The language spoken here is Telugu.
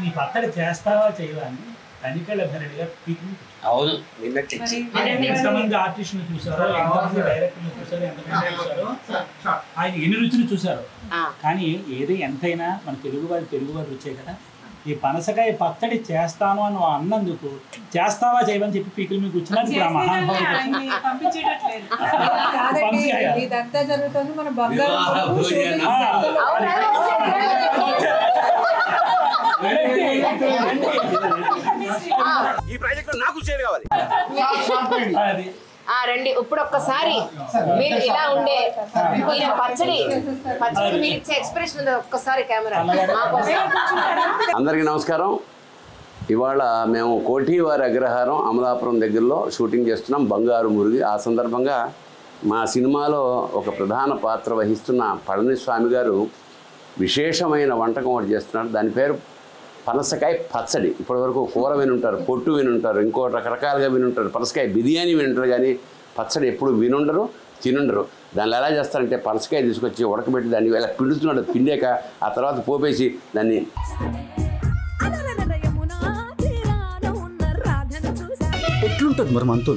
నీ పచ్చడి చేస్తావా చేయవా అని తనికెళ్ళ భరణి గారు పిక్నిక్. అవును, ఎంతమంది ఆర్టిస్టులు చూసారో, ఎంతమంది డైరెక్టర్లు చూసారో, ఎంతమంది చూసారో, ఆయన ఎన్ని రుచులు చూసారు. కానీ ఏది ఎంతైనా మన తెలుగువారి రుచే కదా. ఈ పనసకాయ పచ్చడి చేస్తాను అని అన్నందుకు చేస్తావా చేయమని చెప్పి పీకులు మీకు వచ్చినా ఇదంతా జరుగుతుంది మన బంగారు ఈ ప్రాజెక్ట్ నాకు షేర్ కావాలి. రండి ఇప్పుడు ఒక్కసారి మీరు ఇలా ఉండే పచ్చడి మీరు ఇచ్చే ఎక్స్ప్రెషన్ ఒక్కసారి కెమెరా. అందరికీ నమస్కారం. ఇవాళ మేము కోఠీవారి అగ్రహారం అమలాపురం దగ్గరలో షూటింగ్ చేస్తున్నాం, బంగారు మురుగి. ఆ సందర్భంగా మా సినిమాలో ఒక ప్రధాన పాత్ర వహిస్తున్న పళనిస్వామి గారు విశేషమైన వంటకం ఒకటి చేస్తున్నారు. దాని పేరు పనసకాయ పచ్చడి. ఇప్పటివరకు కూర వినుంటారు, పొట్టు వినుంటారు, ఇంకో రకరకాలుగా వినుంటారు, పనసకాయ బిర్యానీ వినుంటారు, కానీ పచ్చడి ఎప్పుడు వినుండరు, తినుండరు. దాన్ని ఎలా చేస్తారంటే పనసకాయ తీసుకొచ్చి ఉడకబెట్టి దాన్ని ఇలా పిండుతున్నాడు. పిండాక ఆ తర్వాత పోపేసి దాన్ని ఎట్లుంటుంది మరి మనతో